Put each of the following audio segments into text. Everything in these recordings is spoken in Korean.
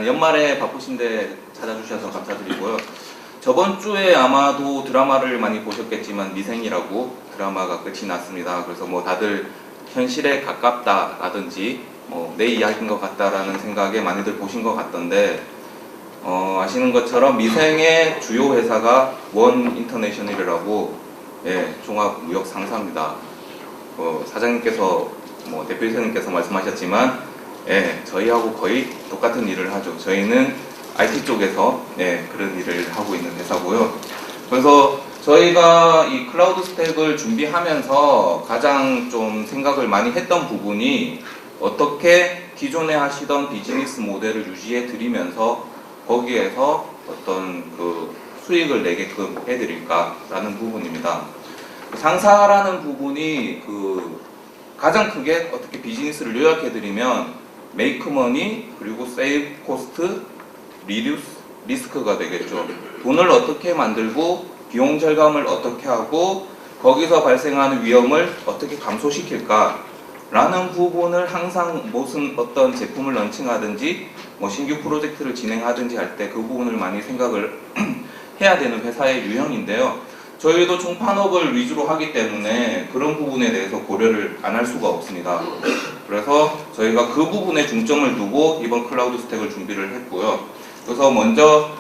일단 연말에 바쁘신데 찾아주셔서 감사드리고요. 저번 주에 아마도 드라마를 많이 보셨겠지만 미생이라고 드라마가 끝이 났습니다. 그래서 뭐 다들 현실에 가깝다라든지 내 이야기인 것 같다라는 생각에 많이들 보신 것 같던데 아시는 것처럼 미생의 주요 회사가 원 인터내셔널이라고 종합무역 상사입니다. 사장님께서 대표이사님께서 말씀하셨지만 저희하고 거의 똑같은 일을 하죠. 저희는 IT 쪽에서 그런 일을 하고 있는 회사고요. 그래서 저희가 이 클라우드 스택을 준비하면서 가장 좀 생각을 많이 했던 부분이 어떻게 기존에 하시던 비즈니스 모델을 유지해 드리면서 거기에서 어떤 그 수익을 내게끔 해드릴까라는 부분입니다. 상사라는 부분이 가장 크게 어떻게 비즈니스를 요약해드리면 메이크 머니 그리고 세이브 코스트 리듀스 리스크가 되겠죠. 돈을 어떻게 만들고 비용 절감을 어떻게 하고 거기서 발생하는 위험을 어떻게 감소시킬까 라는 부분을 항상 무슨 어떤 제품을 런칭하든지 신규 프로젝트를 진행하든지 할 때 그 부분을 많이 생각을 해야 되는 회사의 유형인데요. 저희도 총판업을 위주로 하기 때문에 그런 부분에 대해서 고려를 안 할 수가 없습니다. 그래서 저희가 그 부분에 중점을 두고 이번 클라우드 스택을 준비를 했고요. 그래서 먼저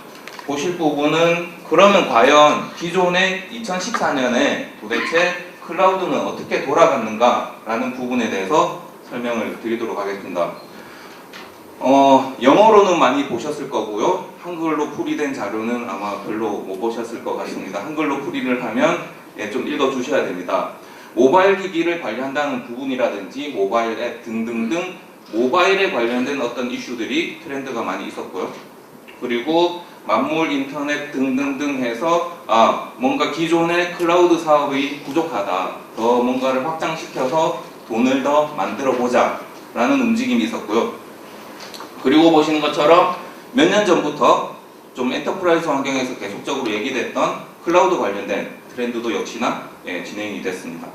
보실 부분은 그러면 과연 기존의 2014년에 도대체 클라우드는 어떻게 돌아갔는가 라는 부분에 대해서 설명을 드리도록 하겠습니다. 영어로는 많이 보셨을 거고요. 한글로 풀이된 자료는 아마 별로 못 보셨을 것 같습니다. 한글로 풀이를 하면 좀 읽어주셔야 됩니다. 모바일 기기를 관리한다는 부분이라든지 모바일 앱 등등등 모바일에 관련된 어떤 이슈들이 트렌드가 많이 있었고요. 그리고 만물 인터넷 등등등 해서 뭔가 기존의 클라우드 사업이 부족하다. 더 뭔가를 확장시켜서 돈을 더 만들어 보자 라는 움직임이 있었고요. 그리고 보시는 것처럼 몇 년 전부터 좀 엔터프라이즈 환경에서 계속적으로 얘기됐던 클라우드 관련된 트렌드도 역시나 진행이 됐습니다.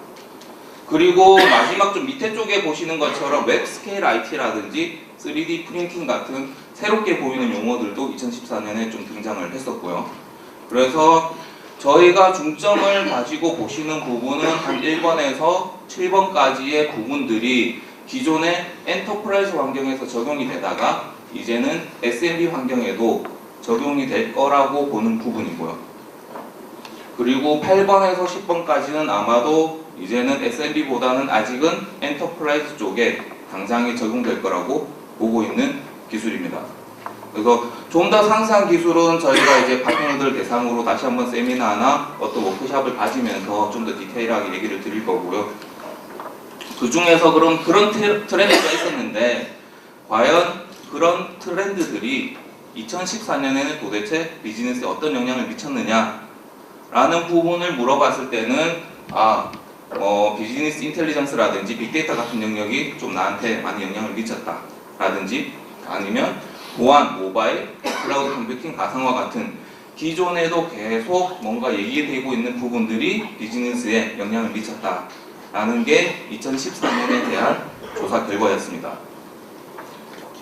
그리고 마지막 좀 밑에 쪽에 보시는 것처럼 웹 스케일 IT라든지 3D 프린팅 같은 새롭게 보이는 용어들도 2014년에 좀 등장을 했었고요. 그래서 저희가 중점을 가지고 보시는 부분은 한 1번에서 7번까지의 부분들이 기존의 엔터프라이즈 환경에서 적용이 되다가 이제는 SMB 환경에도 적용이 될 거라고 보는 부분이고요. 그리고 8번에서 10번까지는 아마도 이제는 SMB보다는 아직은 엔터프라이즈 쪽에 당장에 적용될 거라고 보고 있는 기술입니다. 그래서 좀 더 상세한 기술은 저희가 이제 파트너들 대상으로 다시 한번 세미나나 어떤 워크숍을 가지면서 좀 더 디테일하게 얘기를 드릴 거고요. 그 중에서 그런 트렌드가 있었는데 과연 그런 트렌드들이 2014년에는 도대체 비즈니스에 어떤 영향을 미쳤느냐 라는 부분을 물어봤을 때는 비즈니스 인텔리전스라든지 빅데이터 같은 영역이 좀 나한테 많이 영향을 미쳤다 라든지 아니면 보안, 모바일, 클라우드 컴퓨팅, 가상화 같은 기존에도 계속 뭔가 얘기되고 있는 부분들이 비즈니스에 영향을 미쳤다 라는 게 2014년에 대한 조사 결과였습니다.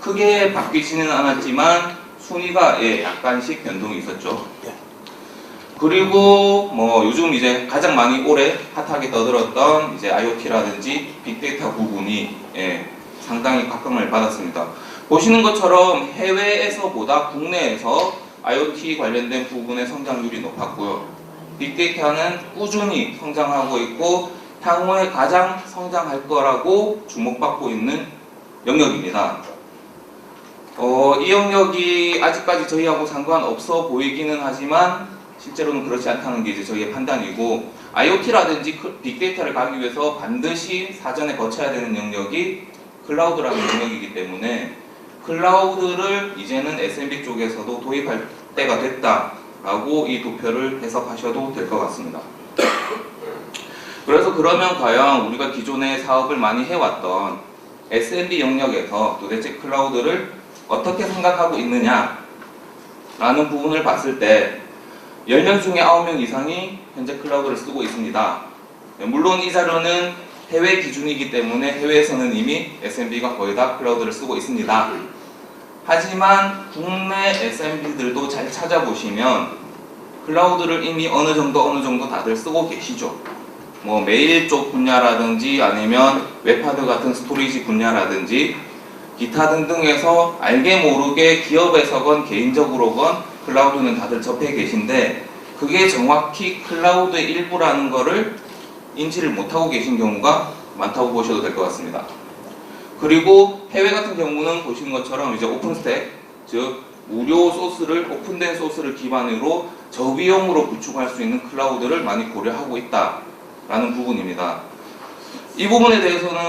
크게 바뀌지는 않았지만 순위가 약간씩 변동이 있었죠. 그리고 요즘 이제 가장 많이 올해 핫하게 떠들었던 이제 IoT라든지 빅데이터 부분이 상당히 각광을 받았습니다. 보시는 것처럼 해외에서보다 국내에서 IoT 관련된 부분의 성장률이 높았고요. 빅데이터는 꾸준히 성장하고 있고 향후에 가장 성장할 거라고 주목받고 있는 영역입니다. 이 영역이 아직까지 저희하고 상관없어 보이기는 하지만 실제로는 그렇지 않다는 게 이제 저희의 판단이고 IoT라든지 빅데이터를 가기 위해서 반드시 사전에 거쳐야 되는 영역이 클라우드라는 영역이기 때문에 클라우드를 이제는 SMB 쪽에서도 도입할 때가 됐다라고 이 도표를 해석하셔도 될 것 같습니다. 그래서 그러면 과연 우리가 기존에 사업을 많이 해왔던 SMB 영역에서 도대체 클라우드를 어떻게 생각하고 있느냐 라는 부분을 봤을 때 10명 중에 9명 이상이 현재 클라우드를 쓰고 있습니다. 물론 이 자료는 해외 기준이기 때문에 해외에서는 이미 SMB가 거의 다 클라우드를 쓰고 있습니다. 하지만 국내 SMB들도 잘 찾아보시면 클라우드를 이미 어느 정도 다들 쓰고 계시죠. 뭐 메일 쪽 분야라든지 아니면 웹하드 같은 스토리지 분야라든지 기타 등등에서 알게 모르게 기업에서건 개인적으로건 클라우드는 다들 접해 계신데 그게 정확히 클라우드의 일부라는 거를 인지를 못하고 계신 경우가 많다고 보셔도 될 것 같습니다. 그리고 해외 같은 경우는 보시는 것처럼 이제 오픈스택, 즉 무료 소스를 오픈된 소스를 기반으로 저비용으로 구축할 수 있는 클라우드를 많이 고려하고 있다라는 부분입니다. 이 부분에 대해서는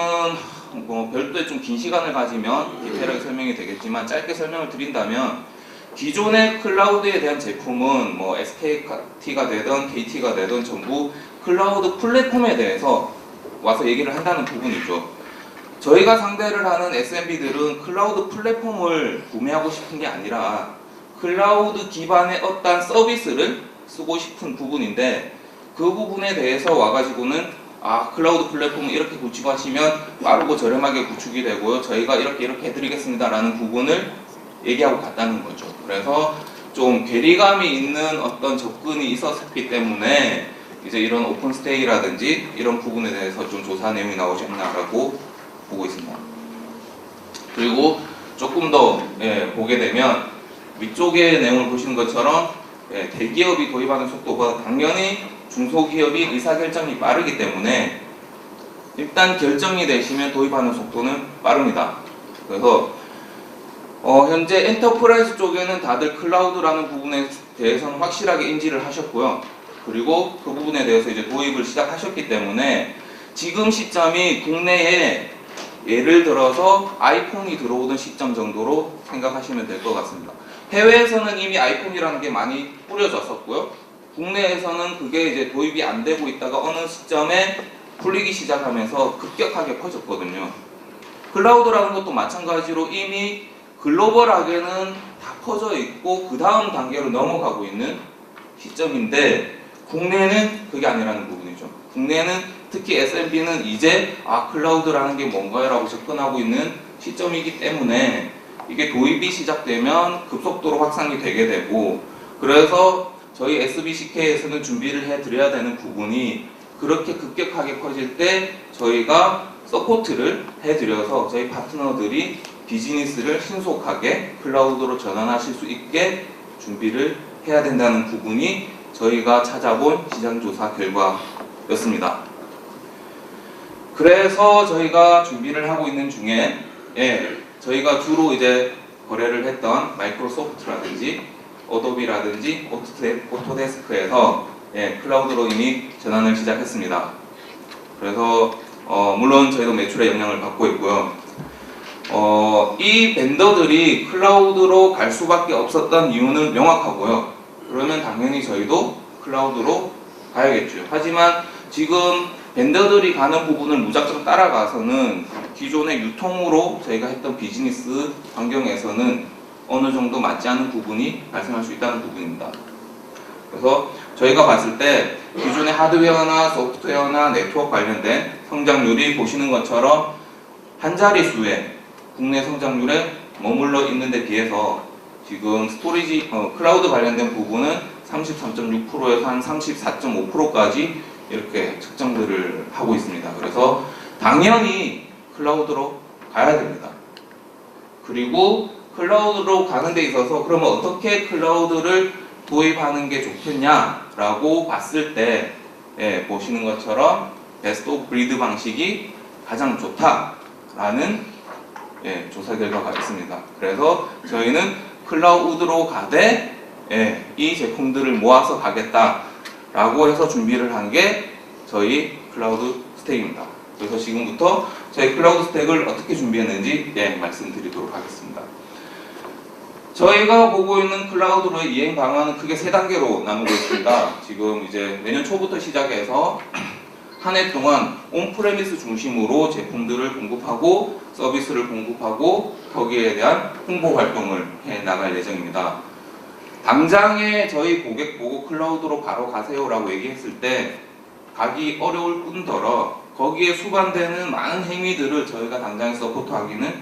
뭐 별도의 좀 긴 시간을 가지면 디테일하게 설명이 되겠지만 짧게 설명을 드린다면 기존의 클라우드에 대한 제품은 뭐 SKT가 되든 KT가 되든 전부 클라우드 플랫폼에 대해서 와서 얘기를 한다는 부분이죠. 저희가 상대를 하는 SMB들은 클라우드 플랫폼을 구매하고 싶은 게 아니라 클라우드 기반의 어떤 서비스를 쓰고 싶은 부분인데 그 부분에 대해서 와가지고는 클라우드 플랫폼을 이렇게 구축하시면 빠르고 저렴하게 구축이 되고요. 저희가 이렇게 해드리겠습니다 라는 부분을 얘기하고 갔다는 거죠. 그래서 좀 괴리감이 있는 어떤 접근이 있었기 때문에 이제 이런 오픈스테이라든지 이런 부분에 대해서 좀 조사 내용이 나오지 않나라고 보고 있습니다. 그리고 조금 더 보게 되면 위쪽의 내용을 보시는 것처럼 대기업이 도입하는 속도보다 당연히 중소기업이 의사결정이 빠르기 때문에 일단 결정이 되시면 도입하는 속도는 빠릅니다. 그래서 현재 엔터프라이즈 쪽에는 다들 클라우드라는 부분에 대해서는 확실하게 인지를 하셨고요. 그리고 그 부분에 대해서 이제 도입을 시작하셨기 때문에 지금 시점이 국내에 예를 들어서 아이폰이 들어오던 시점 정도로 생각하시면 될 것 같습니다. 해외에서는 이미 아이폰이라는 게 많이 뿌려졌었고요. 국내에서는 그게 이제 도입이 안 되고 있다가 어느 시점에 풀리기 시작하면서 급격하게 퍼졌거든요. 클라우드라는 것도 마찬가지로 이미 글로벌하게는 다 퍼져 있고 그 다음 단계로 넘어가고 있는 시점인데 국내는 그게 아니라는 부분이죠. 국내는 특히 SMB는 이제 클라우드라는 게 뭔가요? 라고 접근하고 있는 시점이기 때문에 이게 도입이 시작되면 급속도로 확산이 되게 되고 그래서 저희 SBCK에서는 준비를 해드려야 되는 부분이 그렇게 급격하게 커질 때 저희가 서포트를 해드려서 저희 파트너들이 비즈니스를 신속하게 클라우드로 전환하실 수 있게 준비를 해야 된다는 부분이 저희가 찾아본 시장조사 결과였습니다. 그래서 저희가 준비를 하고 있는 중에 저희가 주로 이제 거래를 했던 마이크로소프트라든지 어도비라든지 오토데스크에서 클라우드로 이미 전환을 시작했습니다. 그래서 물론 저희도 매출에 영향을 받고 있고요. 이 벤더들이 클라우드로 갈 수밖에 없었던 이유는 명확하고요. 그러면 당연히 저희도 클라우드로 가야겠죠. 하지만 지금 벤더들이 가는 부분을 무작정 따라가서는 기존의 유통으로 저희가 했던 비즈니스 환경에서는 어느 정도 맞지 않는 부분이 발생할 수 있다는 부분입니다. 그래서 저희가 봤을 때 기존의 하드웨어나 소프트웨어나 네트워크 관련된 성장률이 보시는 것처럼 한 자릿수의 국내 성장률에 머물러 있는 데 비해서 지금 스토리지 클라우드 관련된 부분은 33.6%에서 한 34.5%까지 이렇게 측정들을 하고 있습니다. 그래서 당연히 클라우드로 가야 됩니다. 그리고 클라우드로 가는 데 있어서 그러면 어떻게 클라우드를 도입하는 게 좋겠냐라고 봤을 때 보시는 것처럼 베스트 오브 브리드 방식이 가장 좋다라는 조사 결과가 있습니다. 그래서 저희는 클라우드로 가되 이 제품들을 모아서 가겠다라고 해서 준비를 한 게 저희 클라우드 스택입니다. 그래서 지금부터 저희 클라우드 스택을 어떻게 준비했는지 말씀드리도록 하겠습니다. 저희가 보고 있는 클라우드로의 이행 방안은 크게 3단계로 나누고 있습니다. 지금 이제 내년 초부터 시작해서 한 해 동안 온프레미스 중심으로 제품들을 공급하고 서비스를 공급하고 거기에 대한 홍보 활동을 해 나갈 예정입니다. 당장에 저희 고객 보고 클라우드로 바로 가세요라고 얘기했을 때 가기 어려울 뿐더러 거기에 수반되는 많은 행위들을 저희가 당장에 서포트하기는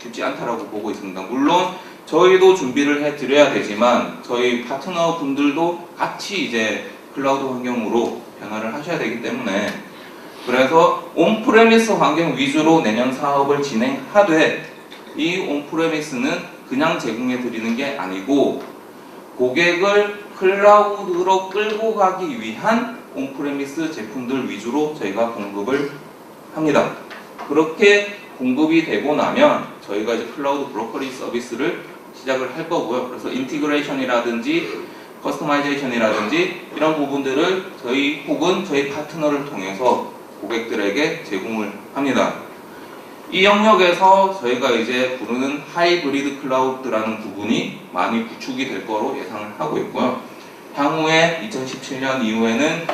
쉽지 않다라고 보고 있습니다. 물론 저희도 준비를 해드려야 되지만 저희 파트너 분들도 같이 이제 클라우드 환경으로 변화를 하셔야 되기 때문에, 그래서 온프레미스 환경 위주로 내년 사업을 진행하되, 이 온프레미스는 그냥 제공해 드리는 게 아니고 고객을 클라우드로 끌고 가기 위한 온프레미스 제품들 위주로 저희가 공급을 합니다. 그렇게 공급이 되고 나면 저희가 이제 클라우드 브로커리 서비스를 시작을 할 거고요. 그래서 인티그레이션이라든지 커스터마이제이션이라든지 이런 부분들을 저희 혹은 저희 파트너를 통해서 고객들에게 제공을 합니다. 이 영역에서 저희가 이제 부르는 하이브리드 클라우드라는 부분이 많이 구축이 될 거로 예상을 하고 있고요. 향후에 2017년 이후에는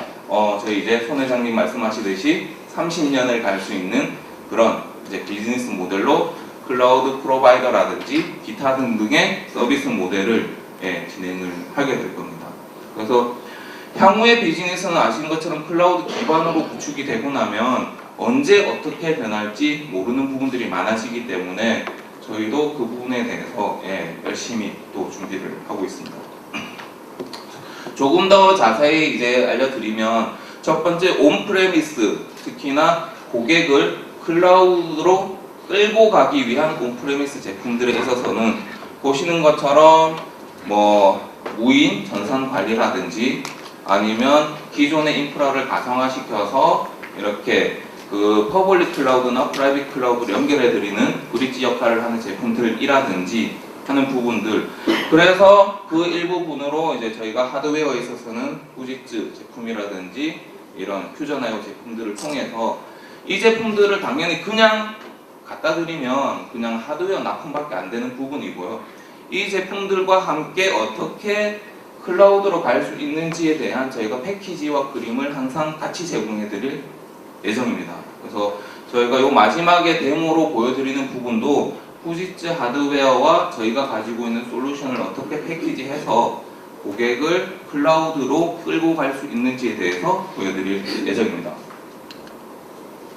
저희 이제 손 회장님 말씀하시듯이 30년을 갈 수 있는 그런 이제 비즈니스 모델로 클라우드 프로바이더라든지 기타 등등의 서비스 모델을 진행을 하게 될 겁니다. 그래서 향후의 비즈니스는 아시는 것처럼 클라우드 기반으로 구축이 되고 나면 언제 어떻게 변할지 모르는 부분들이 많아지기 때문에 저희도 그 부분에 대해서 열심히 또 준비를 하고 있습니다. 조금 더 자세히 이제 알려드리면, 첫 번째 온프레미스, 특히나 고객을 클라우드로 끌고 가기 위한 온프레미스 제품들에 있어서는 보시는 것처럼 뭐 무인 전산 관리라든지 아니면 기존의 인프라를 가상화시켜서 이렇게 그 퍼블릭 클라우드나 프라이빗 클라우드를 연결해 드리는 브릿지 역할을 하는 제품들이라든지 하는 부분들. 그래서 그 일부분으로 이제 저희가 하드웨어에 있어서는 후지츠 제품이라든지 이런 퓨전아이오 제품들을 통해서 이 제품들을 당연히 그냥 갖다 드리면 그냥 하드웨어 납품밖에 안 되는 부분이고요. 이 제품들과 함께 어떻게 클라우드로 갈 수 있는지에 대한 저희가 패키지와 그림을 항상 같이 제공해 드릴 예정입니다. 그래서 저희가 요 마지막에 데모로 보여드리는 부분도 후지츠 하드웨어와 저희가 가지고 있는 솔루션을 어떻게 패키지해서 고객을 클라우드로 끌고 갈 수 있는지에 대해서 보여드릴 예정입니다.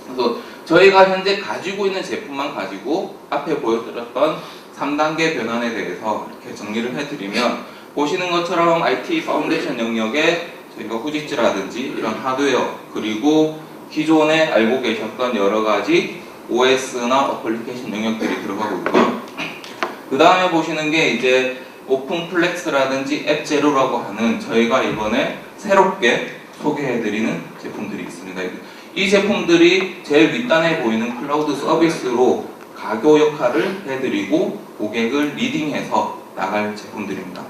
그래서 저희가 현재 가지고 있는 제품만 가지고 앞에 보여드렸던 3단계 변환에 대해서 이렇게 정리를 해드리면, 보시는 것처럼 IT 파운데이션 영역에 저희가 후지츠라든지 이런 하드웨어, 그리고 기존에 알고 계셨던 여러 가지 OS나 어플리케이션 영역들이 들어가고 있고요. 그 다음에 보시는 게 이제 오픈 플렉스라든지 앱 제로라고 하는 저희가 이번에 새롭게 소개해드리는 제품들이 있습니다. 이 제품들이 제일 윗단에 보이는 클라우드 서비스로 가교 역할을 해드리고 고객을 리딩해서 나갈 제품들입니다.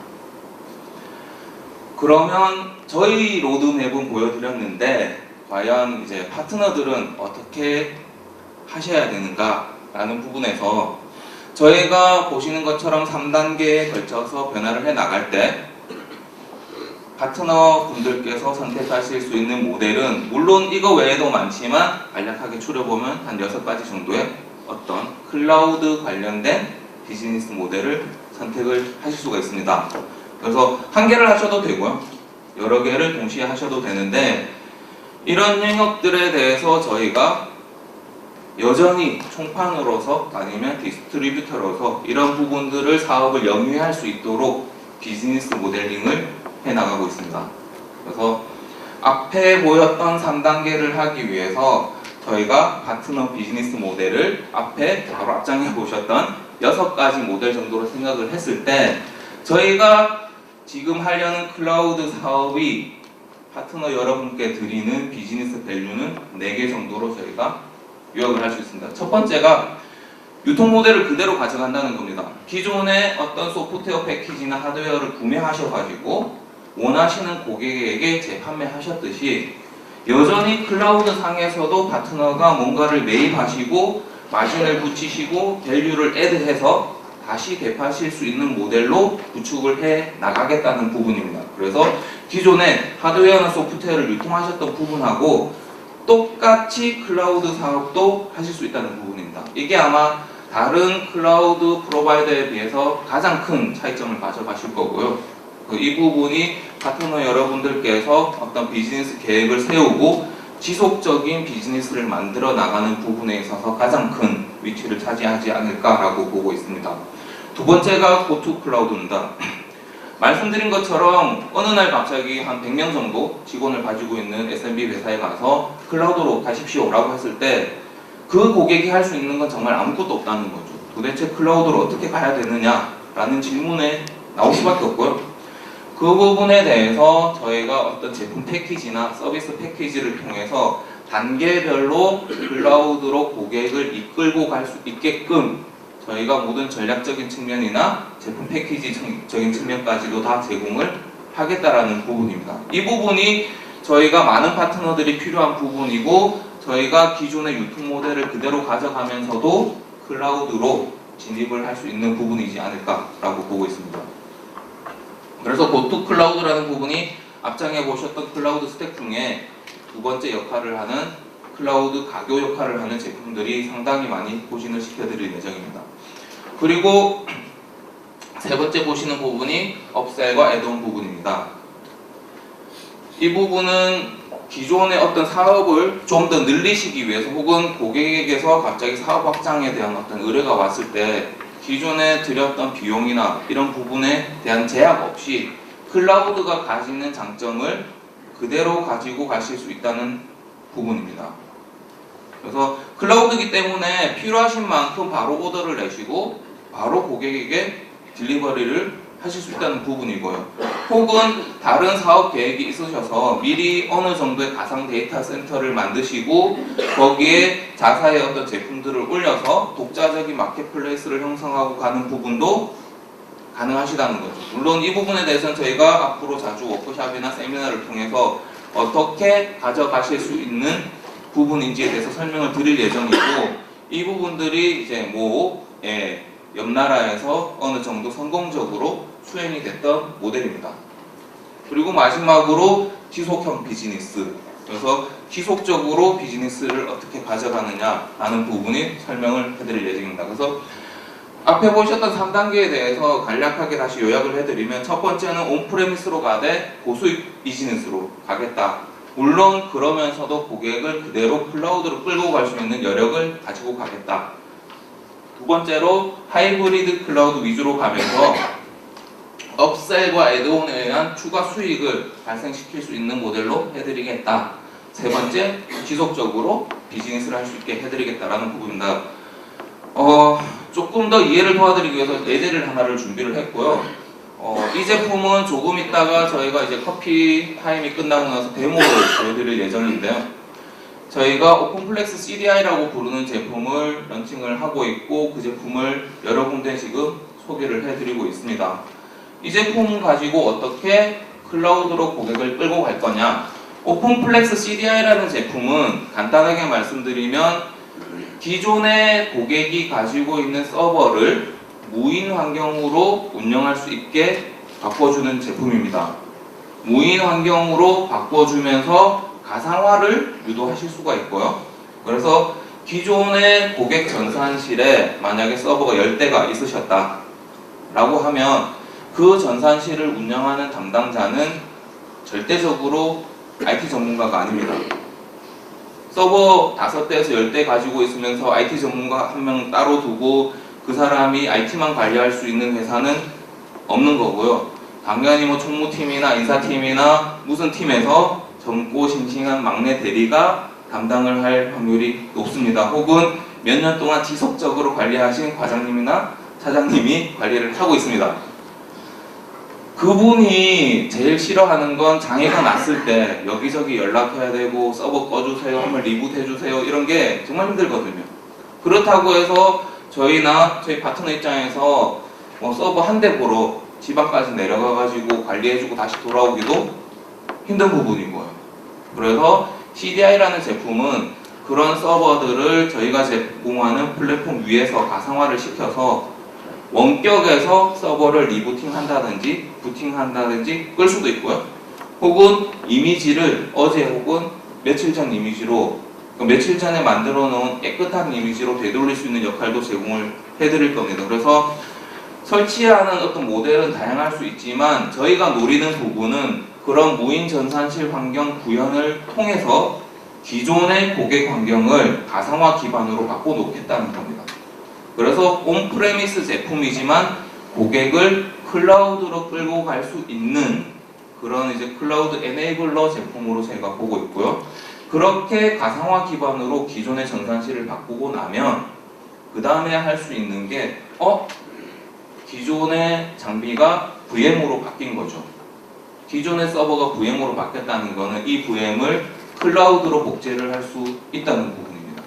그러면 저희 로드맵은 보여드렸는데 과연 이제 파트너들은 어떻게 하셔야 되는가 라는 부분에서 저희가 보시는 것처럼 3단계에 걸쳐서 변화를 해 나갈 때 파트너 분들께서 선택하실 수 있는 모델은 물론 이거 외에도 많지만 간략하게 추려보면 한 6가지 정도의 어떤 클라우드 관련된 비즈니스 모델을 선택을 하실 수가 있습니다. 그래서 한 개를 하셔도 되고요, 여러 개를 동시에 하셔도 되는데, 이런 영역들에 대해서 저희가 여전히 총판으로서 아니면 디스트리뷰터로서 이런 부분들을 사업을 영위할 수 있도록 비즈니스 모델링을 해나가고 있습니다. 그래서 앞에 보였던 3단계를 하기 위해서 저희가 파트너 비즈니스 모델을 앞에 바로 앞장에 보셨던 6가지 모델 정도로 생각을 했을 때, 저희가 지금 하려는 클라우드 사업이 파트너 여러분께 드리는 비즈니스 밸류는 4개 정도로 저희가 요약을 할 수 있습니다. 첫 번째가 유통 모델을 그대로 가져간다는 겁니다. 기존의 어떤 소프트웨어 패키지나 하드웨어를 구매하셔가지고 원하시는 고객에게 재판매하셨듯이 여전히 클라우드 상에서도 파트너가 뭔가를 매입하시고 마진을 붙이시고 밸류를 애드해서 다시 되파실 수 있는 모델로 구축을 해 나가겠다는 부분입니다. 그래서 기존에 하드웨어나 소프트웨어를 유통하셨던 부분하고 똑같이 클라우드 사업도 하실 수 있다는 부분입니다. 이게 아마 다른 클라우드 프로바이더에 비해서 가장 큰 차이점을 가져가실 거고요. 이 부분이 파트너 여러분들께서 어떤 비즈니스 계획을 세우고 지속적인 비즈니스를 만들어 나가는 부분에 있어서 가장 큰 위치를 차지하지 않을까라고 보고 있습니다. 두 번째가 고투 클라우드입니다. 말씀드린 것처럼 어느 날 갑자기 한 100명 정도 직원을 가지고 있는 SMB 회사에 가서 클라우드로 가십시오 라고 했을 때 그 고객이 할 수 있는 건 정말 아무것도 없다는 거죠. 도대체 클라우드로 어떻게 가야 되느냐 라는 질문에 나올 수밖에 없고요. 그 부분에 대해서 저희가 어떤 제품 패키지나 서비스 패키지를 통해서 단계별로 클라우드로 고객을 이끌고 갈 수 있게끔 저희가 모든 전략적인 측면이나 제품 패키지적인 측면까지도 다 제공을 하겠다라는 부분입니다. 이 부분이 저희가 많은 파트너들이 필요한 부분이고 저희가 기존의 유통 모델을 그대로 가져가면서도 클라우드로 진입을 할 수 있는 부분이지 않을까라고 보고 있습니다. 그래서 고투 클라우드라는 부분이 앞장에 보셨던 클라우드 스택 중에 두 번째 역할을 하는 클라우드 가교 역할을 하는 제품들이 상당히 많이 포진을 시켜드릴 예정입니다. 그리고 세 번째 보시는 부분이 업셀과 애드온 부분입니다. 이 부분은 기존의 어떤 사업을 좀 더 늘리시기 위해서 혹은 고객에게서 갑자기 사업 확장에 대한 어떤 의뢰가 왔을 때 기존에 들였던 비용이나 이런 부분에 대한 제약 없이 클라우드가 가지는 장점을 그대로 가지고 가실 수 있다는 부분입니다. 그래서 클라우드이기 때문에 필요하신 만큼 바로 오더를 내시고 바로 고객에게 딜리버리를 하실 수 있다는 부분이고요. 혹은 다른 사업 계획이 있으셔서 미리 어느 정도의 가상 데이터 센터를 만드시고 거기에 자사의 어떤 제품들을 올려서 독자적인 마켓플레이스를 형성하고 가는 부분도 가능하시다는 거죠. 물론 이 부분에 대해서는 저희가 앞으로 자주 워크숍이나 세미나를 통해서 어떻게 가져가실 수 있는 부분인지에 대해서 설명을 드릴 예정이고 이 부분들이 이제 옆 나라에서 어느 정도 성공적으로 수행이 됐던 모델입니다. 그리고 마지막으로 지속형 비즈니스. 그래서 지속적으로 비즈니스를 어떻게 가져가느냐라는 부분이 설명을 해드릴 예정입니다. 그래서 앞에 보셨던 3단계에 대해서 간략하게 다시 요약을 해드리면 첫 번째는 온프레미스로 가되 고수익 비즈니스로 가겠다. 물론 그러면서도 고객을 그대로 클라우드로 끌고 갈 수 있는 여력을 가지고 가겠다. 두 번째로 하이브리드 클라우드 위주로 가면서 업셀과 애드온에 의한 추가 수익을 발생시킬 수 있는 모델로 해드리겠다. 세 번째, 지속적으로 비즈니스를 할 수 있게 해드리겠다라는 부분입니다. 조금 더 이해를 도와드리기 위해서 예제를 하나를 준비를 했고요. 이 제품은 조금 있다가 저희가 이제 커피 타임이 끝나고 나서 데모를 보여드릴 예정인데요. 저희가 오픈플렉스 CDI라고 부르는 제품을 런칭을 하고 있고 그 제품을 여러 군데 지금 소개를 해드리고 있습니다. 이 제품 가지고 어떻게 클라우드로 고객을 끌고 갈 거냐. 오픈플렉스 CDI라는 제품은 간단하게 말씀드리면 기존의 고객이 가지고 있는 서버를 무인 환경으로 운영할 수 있게 바꿔주는 제품입니다. 무인 환경으로 바꿔주면서 가상화를 유도하실 수가 있고요. 그래서 기존의 고객 전산실에 만약에 서버가 10대가 있으셨다 라고 하면 그 전산실을 운영하는 담당자는 절대적으로 IT 전문가가 아닙니다. 서버 5대에서 10대 가지고 있으면서 IT 전문가 한 명 따로 두고 그 사람이 IT만 관리할 수 있는 회사는 없는 거고요. 당연히 뭐 총무팀이나 인사팀이나 무슨 팀에서 젊고 싱싱한 막내 대리가 담당을 할 확률이 높습니다. 혹은 몇 년 동안 지속적으로 관리하신 과장님이나 차장님이 관리를 하고 있습니다. 그분이 제일 싫어하는 건 장애가 났을 때 여기저기 연락해야 되고 서버 꺼주세요 하면 리부트해주세요 이런 게 정말 힘들거든요. 그렇다고 해서 저희나 저희 파트너 입장에서 서버 한 대 보러 지방까지 내려가가지고 관리해주고 다시 돌아오기도 힘든 부분이고요. 그래서 CDI라는 제품은 그런 서버들을 저희가 제공하는 플랫폼 위에서 가상화를 시켜서 원격에서 서버를 리부팅 한다든지 부팅 한다든지 끌 수도 있고요. 혹은 이미지를 어제 혹은 며칠 전 이미지로 며칠 전에 만들어 놓은 깨끗한 이미지로 되돌릴 수 있는 역할도 제공을 해드릴 겁니다. 그래서 설치하는 어떤 모델은 다양할 수 있지만 저희가 노리는 부분은 그런 무인 전산실 환경 구현을 통해서 기존의 고객 환경을 가상화 기반으로 바꿔놓겠다는 겁니다. 그래서 온프레미스 제품이지만 고객을 클라우드로 끌고 갈 수 있는 그런 이제 클라우드 에네이블러 제품으로 제가 보고 있고요. 그렇게 가상화 기반으로 기존의 전산실을 바꾸고 나면 그 다음에 할 수 있는 게 기존의 장비가 VM으로 바뀐 거죠. 기존의 서버가 VM으로 바뀌었다는 거는 이 VM을 클라우드로 복제를 할 수 있다는 부분입니다.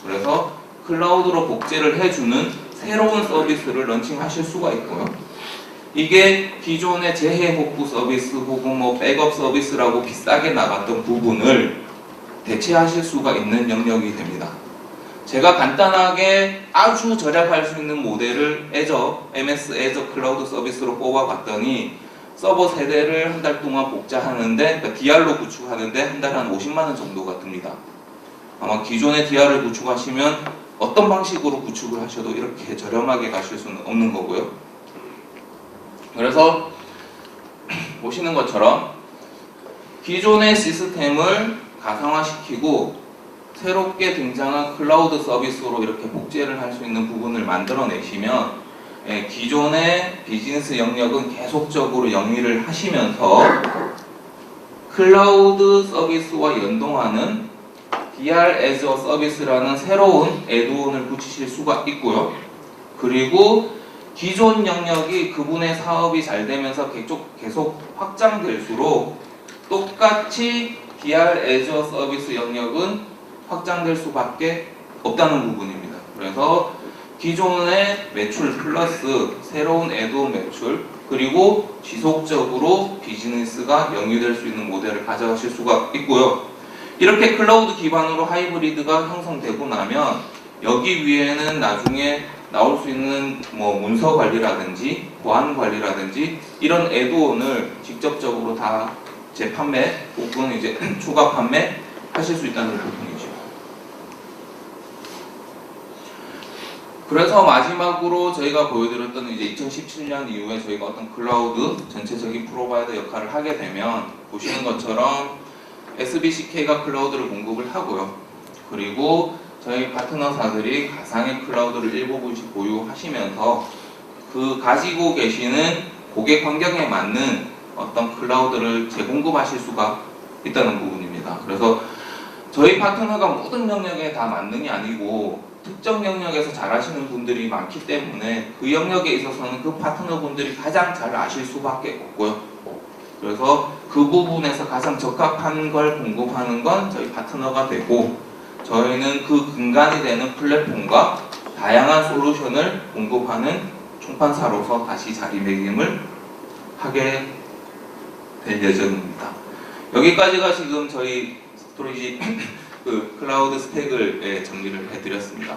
그래서 클라우드로 복제를 해주는 새로운 서비스를 런칭하실 수가 있고요. 이게 기존의 재해 복구 서비스 혹은 뭐 백업 서비스라고 비싸게 나갔던 부분을 대체하실 수가 있는 영역이 됩니다. 제가 간단하게 아주 절약할 수 있는 모델을 MS 애저 클라우드 서비스로 뽑아봤더니 서버 세대를 한 달 동안 복제하는데, 그러니까 DR로 구축하는데 한 달에 한 50만 원 정도가 듭니다. 아마 기존의 DR을 구축하시면 어떤 방식으로 구축을 하셔도 이렇게 저렴하게 가실 수는 없는 거고요. 그래서 보시는 것처럼 기존의 시스템을 가상화시키고 새롭게 등장한 클라우드 서비스로 이렇게 복제를 할 수 있는 부분을 만들어내시면 기존의 비즈니스 영역은 계속적으로 영위를 하시면서 클라우드 서비스와 연동하는 DR 애저 서비스라는 새로운 애드온을 붙이실 수가 있고요. 그리고 기존 영역이 그분의 사업이 잘 되면서 계속 확장될수록 똑같이 DR 애저 서비스 영역은 확장될 수밖에 없다는 부분입니다. 그래서 기존의 매출 플러스 새로운 애드온 매출, 그리고 지속적으로 비즈니스가 영위될 수 있는 모델을 가져가실 수가 있고요. 이렇게 클라우드 기반으로 하이브리드가 형성되고 나면 여기 위에는 나중에 나올 수 있는 뭐 문서 관리라든지 보안 관리라든지 이런 애드온을 직접적으로 다 재판매 혹은 이제 추가 판매 하실 수 있다는 부분이죠. 그래서 마지막으로 저희가 보여드렸던 이제 2017년 이후에 저희가 어떤 클라우드 전체적인 프로바이더 역할을 하게 되면 보시는 것처럼 SBCK가 클라우드를 공급을 하고요. 그리고 저희 파트너사들이 가상의 클라우드를 일부분씩 보유하시면서 그 가지고 계시는 고객 환경에 맞는 어떤 클라우드를 재공급하실 수가 있다는 부분입니다. 그래서 저희 파트너가 모든 영역에 다 만능이 아니고 특정 영역에서 잘하시는 분들이 많기 때문에 그 영역에 있어서는 그 파트너분들이 가장 잘 아실 수밖에 없고요. 그래서 그 부분에서 가장 적합한 걸 공급하는 건 저희 파트너가 되고, 저희는 그 근간이 되는 플랫폼과 다양한 솔루션을 공급하는 총판사로서 다시 자리매김을 하게 될 예정입니다. 여기까지가 지금 저희 스토리지 그 클라우드 스택을 정리를 해드렸습니다.